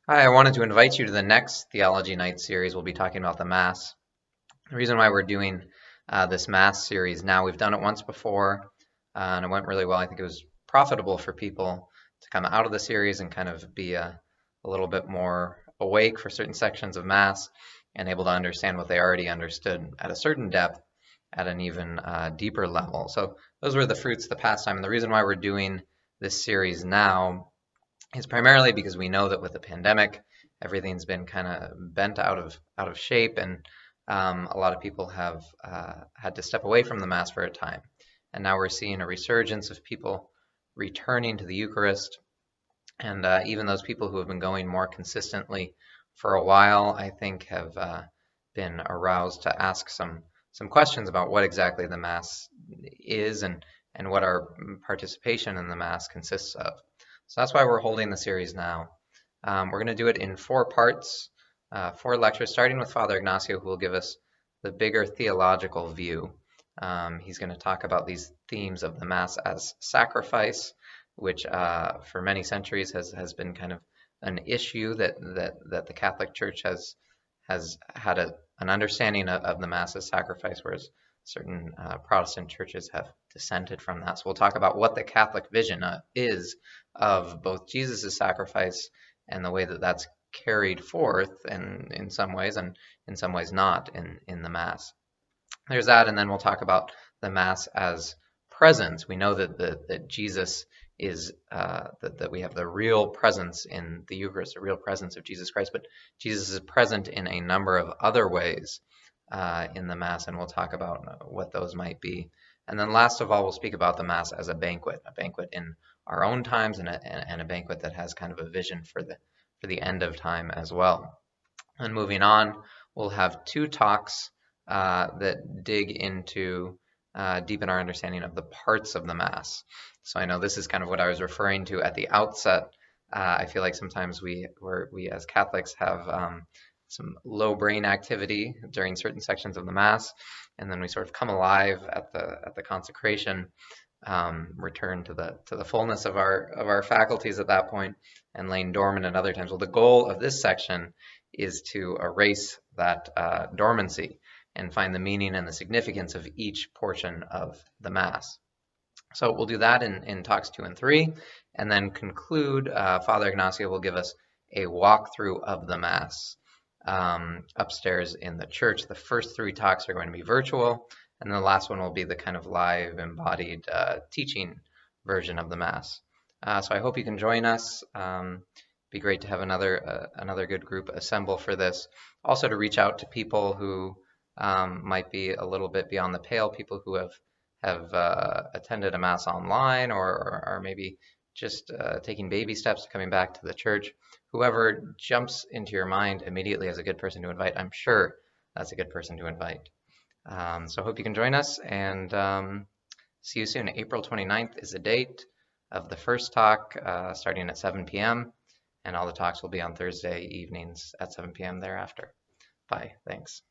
Hi, I wanted to invite you to the next Theology Nights series. We'll be talking about the Mass. The reason why we're doing this Mass series now, we've done it once before, and it went really well. I think it was profitable for people to come out of the series and kind of be a little bit more awake for certain sections of Mass and able to understand what they already understood at a certain depth at an even deeper level. So those were the fruits of the past time. And the reason why we're doing this series now is primarily because we know that with the pandemic, everything's been kind of bent out of shape, and a lot of people have had to step away from the Mass for a time. And now we're seeing a resurgence of people returning to the Eucharist, and even those people who have been going more consistently for a while, I think, have been aroused to ask some questions about what exactly the Mass is and what our participation in the Mass consists of. So that's why we're holding the series now. We're going to do it in 4 parts, 4 lectures, starting with Father Ignacio, who will give us the bigger theological view. He's going to talk about these themes of the Mass as sacrifice, which for many centuries has been kind of an issue that the Catholic Church has had an understanding of the Mass as sacrifice, whereas certain Protestant churches have dissented from that. So we'll talk about what the Catholic vision is of both Jesus' sacrifice and the way that that's carried forth in some ways, and in some ways not in the Mass. There's that, and then we'll talk about the Mass as presence. We know that Jesus is that we have the real presence in the Eucharist, the real presence of Jesus Christ, but Jesus is present in a number of other ways in the Mass, and we'll talk about what those might be. And then last of all, we'll speak about the Mass as a banquet in our own times, and a banquet that has kind of a vision for the end of time as well. And moving on, we'll have 2 talks that dig into deepen our understanding of the parts of the Mass. So I know this is kind of what I was referring to at the outset. I feel like sometimes we as Catholics have some low brain activity during certain sections of the Mass, and then we sort of come alive at the consecration, return to the fullness of our faculties at that point, and laying dormant at other times. Well, the goal of this section is to erase that dormancy and find the meaning and the significance of each portion of the Mass. So we'll do that in talks 2 and 3, and then conclude. Father Ignacio will give us a walkthrough of the Mass upstairs in the church. The first 3 talks are going to be virtual, and the last one will be the kind of live, embodied teaching version of the Mass. So I hope you can join us. Be great to have another good group assemble for this. Also to reach out to people who might be a little bit beyond the pale, people who have attended a Mass online or are maybe just taking baby steps to coming back to the church. Whoever jumps into your mind immediately as a good person to invite, I'm sure that's a good person to invite. So I hope you can join us, and see you soon. April 29th is the date of the first talk, starting at 7 p.m., and all the talks will be on Thursday evenings at 7 p.m. thereafter. Bye. Thanks.